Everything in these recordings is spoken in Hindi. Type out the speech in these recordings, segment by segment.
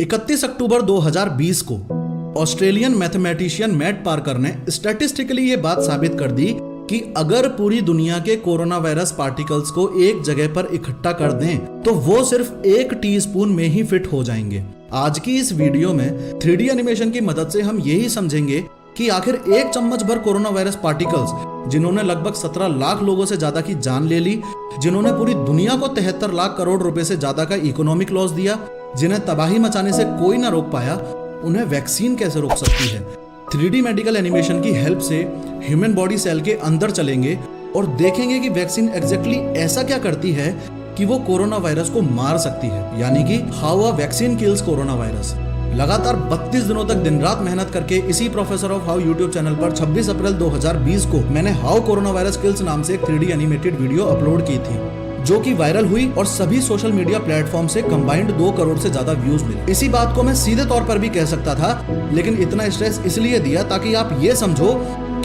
31 अक्टूबर 2020 को ऑस्ट्रेलियन मैथमेटिशियन मैट पार्कर ने स्टैटिस्टिकली ये बात साबित कर दी कि अगर पूरी दुनिया के कोरोना वायरस पार्टिकल्स को एक जगह पर इकट्ठा कर दें तो वो सिर्फ 1 टीस्पून में ही फिट हो जाएंगे। आज की इस वीडियो में 3D एनिमेशन की मदद से हम यही समझेंगे कि आखिर 1 चम्मच भर कोरोना वायरस पार्टिकल्स जिन्होंने लगभग 17 लाख लोगों से ज्यादा की जान ले ली, जिन्होंने पूरी दुनिया को 73 लाख करोड़ रुपए से ज्यादा का इकोनॉमिक लॉस दिया, जिन्हें तबाही मचाने से कोई ना रोक पाया, उन्हें वैक्सीन कैसे रोक सकती है। 3D मेडिकल एनिमेशन की हेल्प से ह्यूमन बॉडी सेल के अंदर चलेंगे और देखेंगे कि वैक्सीन एग्जैक्टली ऐसा क्या करती है कि वो कोरोना वायरस को मार सकती है, यानी कि how a vaccine kills corona virus. लगातार 32 दिनों तक दिन रात मेहनत करके इसी professor of how YouTube channel पर 26 अप्रैल 2020 को मैंने हाउ कोरोना वायरस किल्स नाम से एक 3D एनिमेटेड वीडियो अपलोड की थी, जो कि वायरल हुई और सभी सोशल मीडिया प्लेटफॉर्म से कंबाइंड 2 करोड़ से ज्यादा व्यूज मिले। इसी बात को मैं सीधे तौर पर भी कह सकता था, लेकिन इतना स्ट्रेस इसलिए दिया ताकि आप ये समझो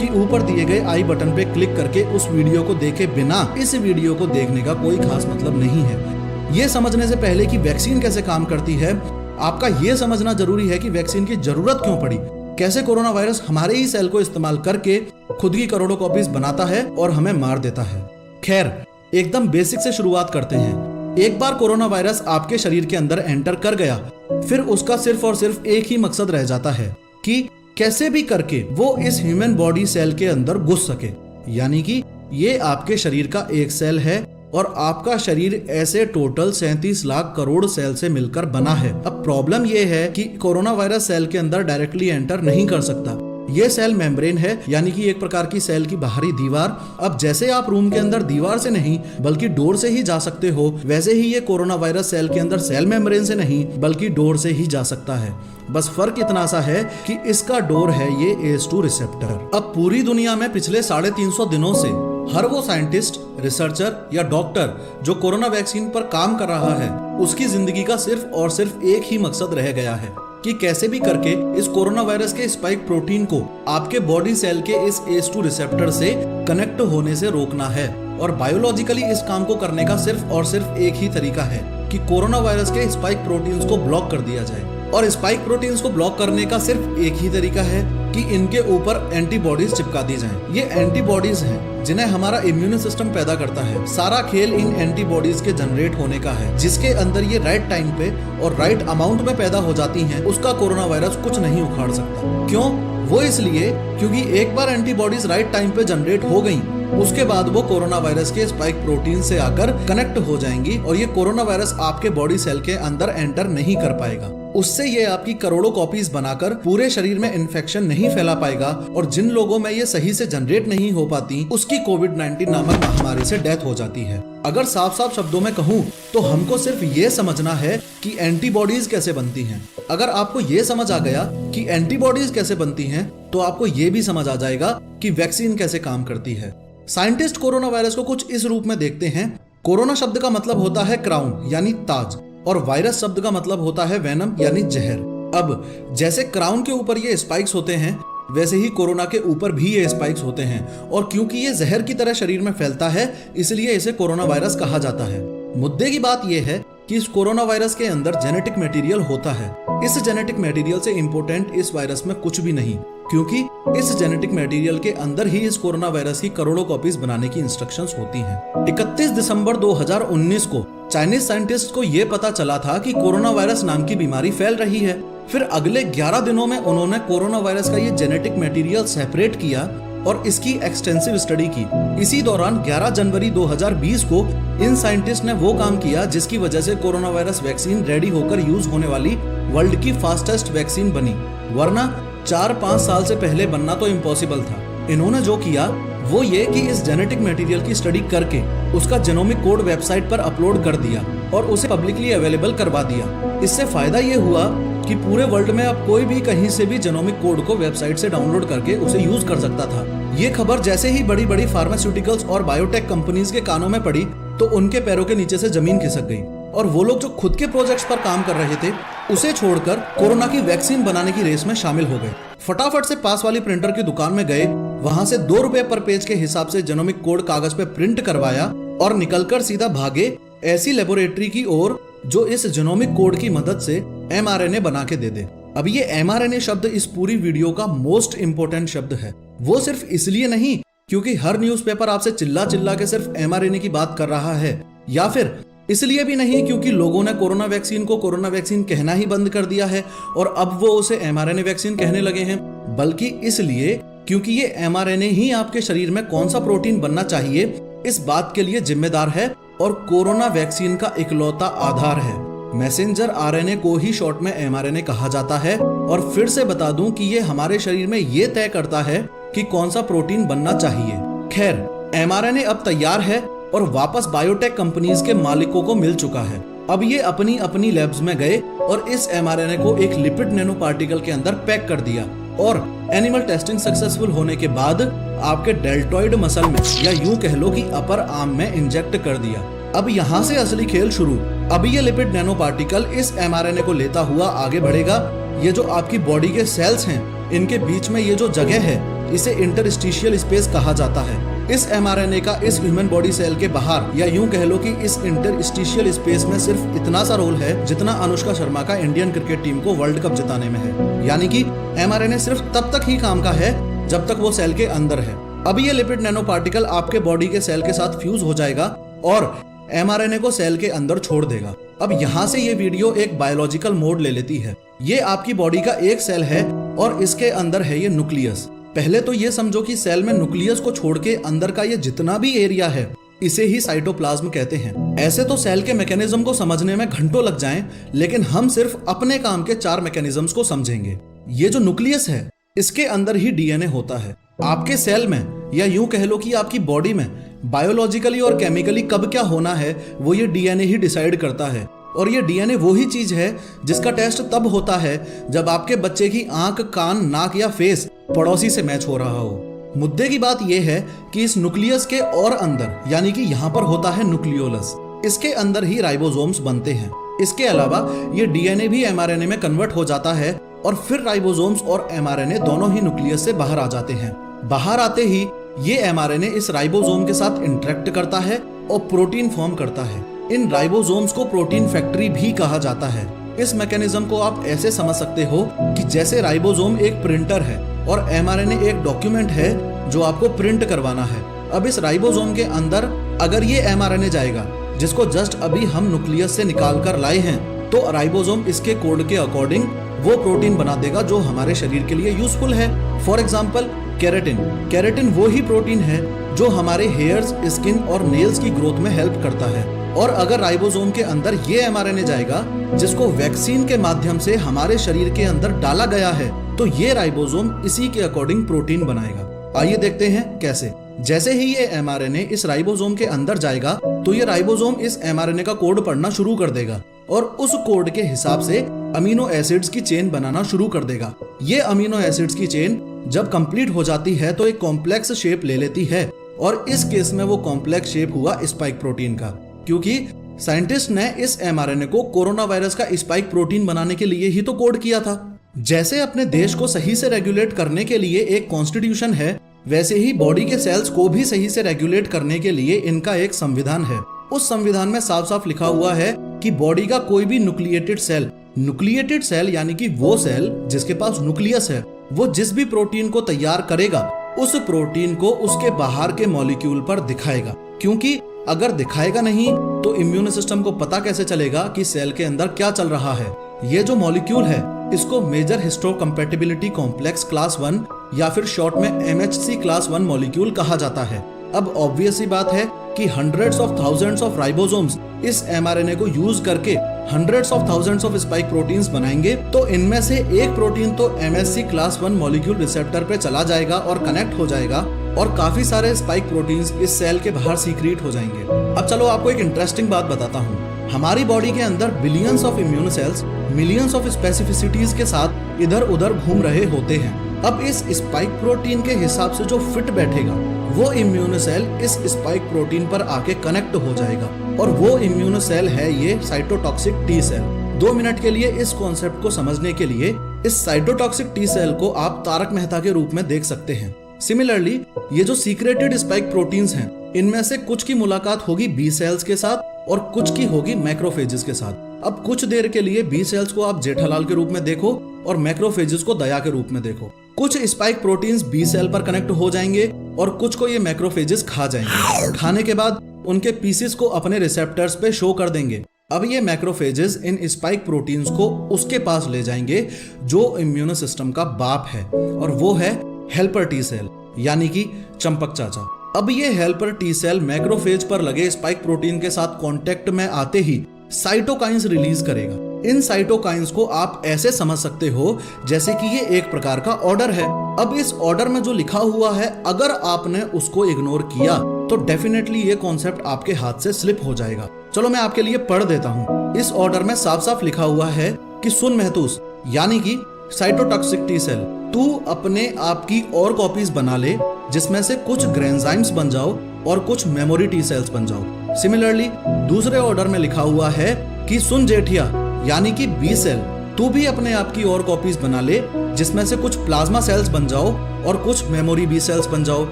कि ऊपर दिए गए आई बटन पे क्लिक करके उस वीडियो को देखे बिना इस वीडियो को देखने का कोई खास मतलब नहीं है। ये समझने से पहले कि वैक्सीन कैसे काम करती है, आपका ये समझना जरूरी है कि वैक्सीन की जरूरत क्यों पड़ी, कैसे कोरोना वायरस हमारे ही सेल को इस्तेमाल करके खुद की करोड़ों कॉपीज बनाता है और हमें मार देता है। खैर, एकदम बेसिक से शुरुआत करते हैं। एक बार कोरोना वायरस आपके शरीर के अंदर एंटर कर गया, फिर उसका सिर्फ और सिर्फ एक ही मकसद रह जाता है कि कैसे भी करके वो इस ह्यूमन बॉडी सेल के अंदर घुस सके। यानी कि ये आपके शरीर का एक सेल है और आपका शरीर ऐसे टोटल 37 लाख करोड़ सेल से मिलकर बना है। अब प्रॉब्लम ये है कि कोरोना वायरस सेल के अंदर डायरेक्टली एंटर नहीं कर सकता। ये सेल मेम्ब्रेन है, यानी कि एक प्रकार की सेल की बाहरी दीवार। अब जैसे आप रूम के अंदर दीवार से नहीं बल्कि डोर से ही जा सकते हो, वैसे ही ये कोरोना वायरस सेल के अंदर सेल मेम्ब्रेन से नहीं बल्कि डोर से ही जा सकता है। बस फर्क इतना सा है कि इसका डोर है ये ACE2 रिसेप्टर। अब पूरी दुनिया में पिछले 350 दिनों से हर वो साइंटिस्ट, रिसर्चर या डॉक्टर जो कोरोना वैक्सीन पर काम कर रहा है, उसकी जिंदगी का सिर्फ और सिर्फ एक ही मकसद रह गया है कि कैसे भी करके इस कोरोना वायरस के स्पाइक प्रोटीन को आपके बॉडी सेल के इस ACE2 रिसेप्टर से कनेक्ट होने से रोकना है। और बायोलॉजिकली इस काम को करने का सिर्फ और सिर्फ एक ही तरीका है कि कोरोना वायरस के स्पाइक प्रोटीन्स को ब्लॉक कर दिया जाए। और स्पाइक प्रोटीन्स को ब्लॉक करने का सिर्फ एक ही तरीका है कि इनके ऊपर एंटीबॉडीज चिपका दी जाएं। ये एंटीबॉडीज हैं जिन्हें हमारा इम्यून सिस्टम पैदा करता है। सारा खेल इन एंटीबॉडीज के जनरेट होने का है, जिसके अंदर ये राइट टाइम पे और राइट अमाउंट में पैदा हो जाती हैं। उसका कोरोना वायरस कुछ नहीं उखाड़ सकता। क्यों? वो इसलिए क्योंकि एक बार एंटीबॉडीज राइट टाइम पे जनरेट हो गई, उसके बाद वो कोरोना वायरस के स्पाइक प्रोटीन से आकर कनेक्ट हो जाएंगी और ये कोरोना वायरस आपके बॉडी सेल के अंदर एंटर नहीं कर पाएगा। उससे ये आपकी करोड़ों कॉपीज बनाकर पूरे शरीर में इन्फेक्शन नहीं फैला पाएगा और जिन लोगों में ये सही से जनरेट नहीं हो पाती, उसकी कोविड-19 नामक महामारी से डेथ हो जाती है। अगर साफ साफ शब्दों में कहूँ तो हमको सिर्फ ये समझना है कि एंटीबॉडीज कैसे बनती हैं। अगर आपको ये समझ आ गया कि एंटीबॉडीज कैसे बनती हैं, तो आपको ये भी समझ आ जाएगा कि वैक्सीन कैसे काम करती है। साइंटिस्ट कोरोना वायरस को कुछ इस रूप में देखते हैं। कोरोना शब्द का मतलब होता है क्राउन यानी ताज, और वायरस शब्द का मतलब होता है वेनम यानी जहर। अब जैसे क्राउन के ऊपर ये स्पाइक्स होते हैं, वैसे ही कोरोना के ऊपर भी ये स्पाइक्स होते हैं, और क्योंकि ये जहर की तरह शरीर में फैलता है, इसलिए इसे कोरोना वायरस कहा जाता है। मुद्दे की बात यह है कि इस कोरोना वायरस के अंदर जेनेटिक मटेरियल होता है। इस जेनेटिक मटेरियल से इंपॉर्टेंट इस वायरस में कुछ भी नहीं, क्योंकि इस जेनेटिक मटेरियल के अंदर ही इस कोरोना वायरस की करोड़ों कॉपीज बनाने की इंस्ट्रक्शंस होती हैं। 31 दिसंबर 2019 को चाइनीज साइंटिस्ट को यह पता चला था कि कोरोना वायरस नाम की बीमारी फैल रही है। फिर अगले 11 दिनों में उन्होंने कोरोना वायरस का ये जेनेटिक मटेरियल सेपरेट किया और इसकी एक्सटेंसिव स्टडी की। इसी दौरान 11 जनवरी 2020 को इन साइंटिस्ट ने वो काम किया जिसकी वजह से कोरोना वायरस वैक्सीन रेडी होकर यूज होने वाली वर्ल्ड की फास्टेस्ट वैक्सीन बनी, वरना 4-5 साल से पहले बनना तो इम्पॉसिबल था। इन्होंने जो किया वो ये कि इस जेनेटिक मटेरियल की स्टडी करके उसका जेनोमिक कोड वेबसाइट पर अपलोड कर दिया और उसे पब्लिकली अवेलेबल करवा दिया। इससे फायदा ये हुआ कि पूरे वर्ल्ड में अब कोई भी कहीं से भी जेनोमिक कोड को वेबसाइट से डाउनलोड करके उसे यूज कर सकता था। ये खबर जैसे ही बड़ी बड़ी फार्मास्यूटिकल्स और बायोटेक कंपनीज के कानों में पड़ी, तो उनके पैरों के नीचे से जमीन खिसक गई और वो लोग जो खुद के प्रोजेक्ट्स पर काम कर रहे थे, उसे छोड़कर कोरोना की वैक्सीन बनाने की रेस में शामिल हो गए। फटाफट से पास वाली प्रिंटर की दुकान में गए, वहां से 2 रुपए पर पेज के हिसाब से जेनोमिक कोड कागज पे प्रिंट करवाया और निकलकर सीधा भागे ऐसी लेबोरेटरी की ओर जो इस जेनोमिक कोड की मदद से mRNA बना के दे दे। अब ये mRNA शब्द इस पूरी वीडियो का मोस्ट इंपोर्टेंट शब्द है। वो सिर्फ इसलिए नहीं क्योंकि हर न्यूज़पेपर आपसे चिल्ला चिल्ला के सिर्फ mRNA की बात कर रहा है, या फिर इसलिए भी नहीं क्योंकि लोगों ने कोरोना वैक्सीन को कोरोना वैक्सीन कहना ही बंद कर दिया है और अब वो उसे mRNA वैक्सीन कहने लगे हैं, बल्कि इसलिए क्योंकि ये mRNA ही आपके शरीर में कौन सा प्रोटीन बनना चाहिए इस बात के लिए जिम्मेदार है और कोरोना वैक्सीन का इकलौता आधार है। मैसेंजर आरएनए को ही शॉर्ट में mRNA कहा जाता है। और फिर से बता दूं कि ये हमारे शरीर में ये तय करता है कि कौन सा प्रोटीन बनना चाहिए। खैर, mRNA अब तैयार है और वापस बायोटेक कंपनीज के मालिकों को मिल चुका है। अब ये अपनी अपनी लैब्स में गए और इस mRNA को एक लिपिड नैनो पार्टिकल के अंदर पैक कर दिया और एनिमल टेस्टिंग सक्सेसफुल होने के बाद आपके डेल्टॉइड मसल में, या यूं कह लो कि अपर आर्म में इंजेक्ट कर दिया। अब यहाँ से असली खेल शुरू। अभी ये लिपिड नैनो पार्टिकल इस mRNA को लेता हुआ आगे बढ़ेगा। ये जो आपकी बॉडी के सेल्स हैं, इनके बीच में ये जो जगह है, इसे इंटरस्टिशियल स्पेस कहा जाता है। इस mRNA का इस ह्यूमन बॉडी सेल के बाहर, या यूं कह लो कि इस इंटरस्टिशियल स्पेस में सिर्फ इतना सा रोल है जितना अनुष्का शर्मा का इंडियन क्रिकेट टीम को वर्ल्ड कप जिताने में है। यानी कि mRNA सिर्फ तब तक ही काम का है जब तक वो सेल के अंदर है। अब ये लिपिड नैनो पार्टिकल आपके बॉडी के सेल के साथ फ्यूज हो जाएगा और mRNA को सेल के अंदर छोड़ देगा। अब यहाँ से ये वीडियो एक बायोलॉजिकल मोड ले लेती है। ये आपकी बॉडी का एक सेल है और इसके अंदर है ये न्यूक्लियस। पहले तो ये समझो कि सेल में न्यूक्लियस को छोड़ के अंदर का ये जितना भी एरिया है, इसे ही साइटोप्लाज्म कहते हैं। ऐसे तो सेल के मैकेनिज्म को समझने में घंटों लग जाएं, लेकिन हम सिर्फ अपने काम के 4 मैकेनिज्म्स को समझेंगे। ये जो न्यूक्लियस है, इसके अंदर ही डीएनए होता है। आपके सेल में, या यूं कह लो कि आपकी बॉडी में बायोलॉजिकली और केमिकली कब क्या होना है, वो ये डीएनए ही डिसाइड करता है। और ये डीएनए वो ही चीज है जिसका टेस्ट तब होता है जब आपके बच्चे की आंख, कान, नाक या फेस पड़ोसी से मैच हो रहा हो। मुद्दे की बात यह है कि इस न्यूक्लियस के और अंदर, यानी कि यहाँ पर होता है न्यूक्लियोलस, इसके अंदर ही राइबोसोम्स बनते हैं। इसके अलावा ये डीएनए भी mRNA में कन्वर्ट हो जाता है और फिर राइबोसोम्स और mRNA दोनों ही न्यूक्लियस से बाहर आ जाते हैं। बाहर आते ही ये mRNA इस राइबोसोम के साथ इंटरेक्ट करता है और प्रोटीन फॉर्म करता है। इन राइबोसोम्स को प्रोटीन फैक्ट्री भी कहा जाता है। इस मैकेनिज्म को आप ऐसे समझ सकते हो कि जैसे राइबोसोम एक प्रिंटर है और mRNA एक डॉक्यूमेंट है जो आपको प्रिंट करवाना है। अब इस राइबोसोम के अंदर अगर ये mRNA जाएगा, जिसको जस्ट अभी हम न्यूक्लियस से निकाल कर लाए हैं, तो राइबोसोम इसके कोड के अकॉर्डिंग वो प्रोटीन बना देगा जो हमारे शरीर के लिए यूजफुल है। फॉर एग्जाम्पल केराटिन वो ही प्रोटीन है जो हमारे हेयर्स, स्किन और नेल्स की ग्रोथ में हेल्प करता है। और अगर राइबोसोम के अंदर ये mRNA जाएगा जिसको वैक्सीन के माध्यम से हमारे शरीर के अंदर डाला गया है, तो ये राइबोसोम इसी के अकॉर्डिंग प्रोटीन बनाएगा। आइए देखते हैं कैसे। जैसे ही ये mRNA इस राइबोसोम के अंदर जाएगा तो ये राइबोसोम इस mRNA का कोड पढ़ना शुरू कर देगा और उस कोड के हिसाब से अमीनो एसिड्स की चेन बनाना शुरू कर देगा। ये अमीनो एसिड्स की चेन जब कंप्लीट हो जाती है तो एक कॉम्प्लेक्स शेप ले लेती है और इस केस में वो कॉम्प्लेक्स शेप हुआ स्पाइक प्रोटीन का, क्योंकि साइंटिस्ट ने इस mRNA को कोरोना वायरस का स्पाइक प्रोटीन बनाने के लिए ही तो कोड किया था। जैसे अपने देश को सही से रेगुलेट करने के लिए एक कॉन्स्टिट्यूशन है, वैसे ही बॉडी के सेल्स को भी सही से रेगुलेट करने के लिए इनका एक संविधान है। उस संविधान में साफ साफ लिखा हुआ है कि बॉडी का कोई भी न्यूक्लिएटेड सेल यानी कि वो सेल जिसके पास न्यूक्लियस है, वो जिस भी प्रोटीन को तैयार करेगा उस प्रोटीन को उसके बाहर के मॉलिक्यूल पर दिखाएगा, क्योंकि अगर दिखाएगा नहीं तो इम्यून सिस्टम को पता कैसे चलेगा कि सेल के अंदर क्या चल रहा है। ये जो मॉलिक्यूल है इसको मेजर हिस्टोकम्पैटिबिलिटी कॉम्प्लेक्स क्लास 1 या फिर शॉर्ट में MHC क्लास 1 मॉलिक्यूल कहा जाता है। अब ऑब्वियस ही बात है कि hundreds of thousands of ribosomes इस mRNA को यूज करके hundreds of thousands of spike proteins बनाएंगे, तो इनमें से एक प्रोटीन तो MHC क्लास 1 मॉलिक्यूल रिसेप्टर पे चला जाएगा और कनेक्ट हो जाएगा और काफी सारे स्पाइक प्रोटीन्स इस सेल के बाहर सीक्रेट हो जाएंगे। अब चलो आपको एक इंटरेस्टिंग बात बताता हूँ। हमारी बॉडी के अंदर billions of immune cells millions of specificities के साथ इधर उधर घूम रहे होते हैं। अब इस स्पाइक प्रोटीन के हिसाब से जो फिट बैठेगा वो इम्यून सेल इस स्पाइक प्रोटीन पर आके कनेक्ट हो जाएगा और वो इम्यून सेल है ये साइटोटॉक्सिक टी सेल। 2 मिनट के लिए इस कॉन्सेप्ट को समझने के लिए इस साइटोटॉक्सिक टी सेल को आप तारक मेहता के रूप में देख सकते हैं। सिमिलरली ये जो सीक्रेटेड स्पाइक प्रोटीन्स हैं, इनमें से कुछ की मुलाकात होगी बी सेल्स के साथ और कुछ की होगी मैक्रोफेजेस के साथ। अब कुछ देर के लिए बी सेल्स को आप जेठालाल के रूप में देखो और मैक्रोफेजेस को दया के रूप में देखो। कुछ स्पाइक प्रोटीन्स बी सेल पर कनेक्ट हो जाएंगे और कुछ को ये मैक्रोफेजेस खा जाएंगे। खाने के बाद उनके पीसेस को अपने रिसेप्टर्स पे शो कर देंगे। अब ये मैक्रोफेजेस इन स्पाइक प्रोटीन्स को उसके पास ले जाएंगे जो इम्यूनो सिस्टम का बाप है, और वो है हेल्पर टी सेल, यानी कि चंपक चाचा। अब ये हेल्पर टी सेल मैक्रोफेज पर लगे स्पाइक प्रोटीन के साथ कांटेक्ट में आते ही साइटोकाइंस रिलीज करेगा। इन साइटोकाइंस को आप ऐसे समझ सकते हो जैसे कि ये एक प्रकार का ऑर्डर है। अब इस ऑर्डर में जो लिखा हुआ है, अगर आपने उसको इग्नोर किया तो डेफिनेटली ये कॉन्सेप्ट आपके हाथ से स्लिप हो जाएगा। चलो मैं आपके लिए पढ़ देता हूँ। इस ऑर्डर में साफ साफ लिखा हुआ है कि सुन महतूस, यानी कि साइटोटॉक्सिक टी सेल, तू अपने आप की और कॉपीज बना ले जिसमें से कुछ ग्रेन्जाइम्स बन जाओ और कुछ मेमोरी टी सेल्स बन जाओ। सिमिलरली दूसरे ऑर्डर में लिखा हुआ है कि सुन जेठिया, यानी कि बी सेल, तू भी अपने आप की और कॉपीज बना ले जिसमें से कुछ प्लाज्मा सेल्स बन जाओ और कुछ मेमोरी बी सेल्स बन जाओ।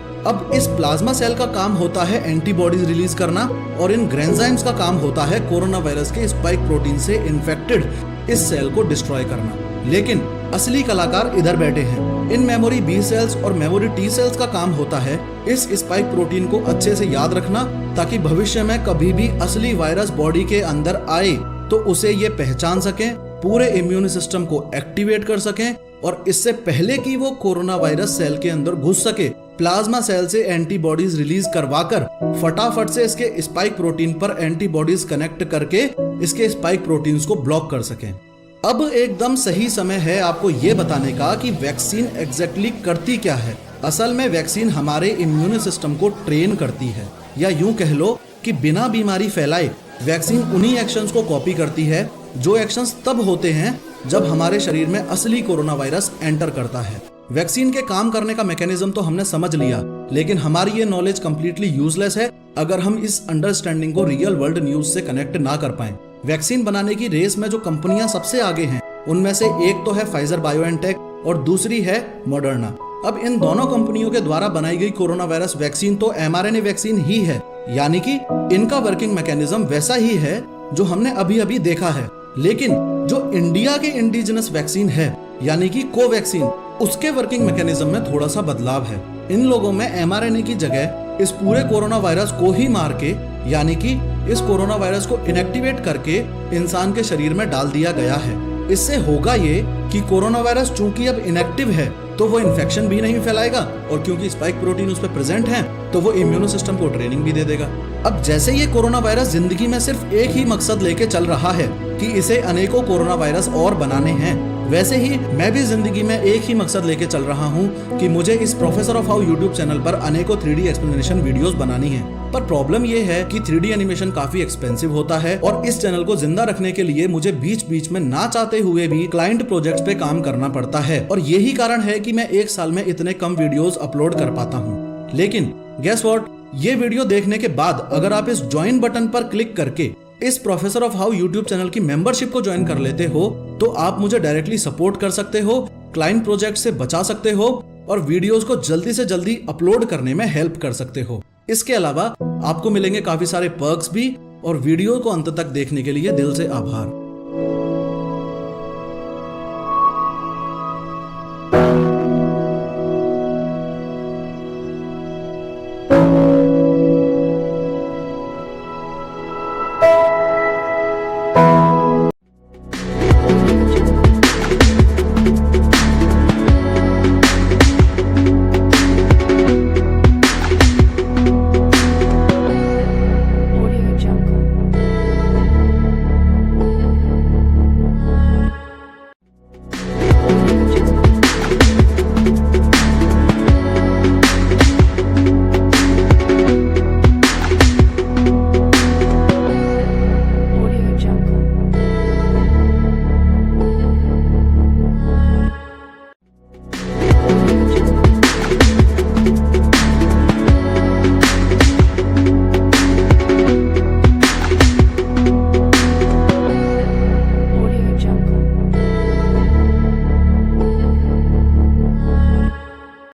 अब इस प्लाज्मा सेल का काम होता है एंटीबॉडीज रिलीज करना और इन ग्रेन्जाइम्स का काम होता है कोरोना वायरस के स्पाइक प्रोटीन से इन्फेक्टेड इस सेल को डिस्ट्रॉय करना। लेकिन असली कलाकार इधर बैठे हैं। इन मेमोरी बी सेल्स और मेमोरी टी सेल्स का काम होता है इस स्पाइक प्रोटीन को अच्छे से याद रखना, ताकि भविष्य में कभी भी असली वायरस बॉडी के अंदर आए तो उसे ये पहचान सकें, पूरे इम्यून सिस्टम को एक्टिवेट कर सकें और इससे पहले कि वो कोरोना वायरस सेल के अंदर घुस सके, प्लाज्मा सेल से एंटीबॉडीज रिलीज करवाकर फटाफट से इसके स्पाइक प्रोटीन पर एंटीबॉडीज कनेक्ट करके इसके स्पाइक प्रोटीन्स को ब्लॉक कर सकें। अब एकदम सही समय है आपको ये बताने का कि वैक्सीन एग्जैक्टली करती क्या है। असल में वैक्सीन हमारे इम्यून सिस्टम को ट्रेन करती है, या यूं कह लो कि बिना बीमारी फैलाए वैक्सीन उन्हीं एक्शंस को कॉपी करती है जो एक्शंस तब होते हैं जब हमारे शरीर में असली कोरोना वायरस एंटर करता है। वैक्सीन के काम करने का मैकेनिज्म तो हमने समझ लिया, लेकिन हमारी ये नॉलेज कंप्लीटली यूजलेस है अगर हम इस अंडरस्टैंडिंग को रियल वर्ल्ड न्यूज से कनेक्ट ना कर पाए। वैक्सीन बनाने की रेस में जो कंपनियां सबसे आगे हैं उनमें से एक तो है फाइजर बायोएनटेक और दूसरी है मॉडर्ना। अब इन दोनों कंपनियों के द्वारा बनाई गई कोरोना वायरस वैक्सीन तो mRNA वैक्सीन ही है, यानी कि इनका वर्किंग मैकेनिज्म वैसा ही है जो हमने अभी अभी देखा है। लेकिन जो इंडिया के इंडिजिनस वैक्सीन है, यानी कि कोवैक्सीन, उसके वर्किंग मैकेनिज्म में थोड़ा सा बदलाव है। इन लोगों में mRNA की जगह इस पूरे कोरोना वायरस को ही मार के, यानी कि इस कोरोना वायरस को इनएक्टिवेट करके इंसान के शरीर में डाल दिया गया है। इससे होगा ये कि कोरोना वायरस चूंकि अब इनएक्टिव है तो वो इन्फेक्शन भी नहीं फैलाएगा, और क्योंकि स्पाइक प्रोटीन उस पर प्रेजेंट है तो वो इम्यूनो सिस्टम को ट्रेनिंग भी दे देगा। अब जैसे ये कोरोना वायरस जिंदगी में सिर्फ एक ही मकसद लेके चल रहा है कि इसे अनेकों कोरोना वायरस और बनाने हैं, वैसे ही मैं भी जिंदगी में एक ही मकसद लेके चल रहा हूँ कि मुझे इस professor of how YouTube channel पर अनेकों 3D एक्सप्लेनेशन वीडियोस बनानी है। पर प्रॉब्लम ये है कि 3D एनिमेशन काफी एक्सपेंसिव होता है और इस चैनल को जिंदा रखने के लिए मुझे बीच बीच में ना चाहते हुए भी क्लाइंट प्रोजेक्ट्स पे काम करना पड़ता है, और यही कारण है कि मैं एक साल में इतने कम वीडियोस अपलोड कर पाता हूँ। लेकिन गेस व्हाट, ये वीडियो देखने के बाद अगर आप इस ज्वाइन बटन पर क्लिक करके इस professor of how YouTube channel की मेंबरशिप को ज्वाइन कर लेते हो तो आप मुझे डायरेक्टली सपोर्ट कर सकते हो, क्लाइंट प्रोजेक्ट से बचा सकते हो और वीडियोस को जल्दी से जल्दी अपलोड करने में हेल्प कर सकते हो। इसके अलावा आपको मिलेंगे काफी सारे पर्क्स भी, और वीडियो को अंत तक देखने के लिए दिल से आभार।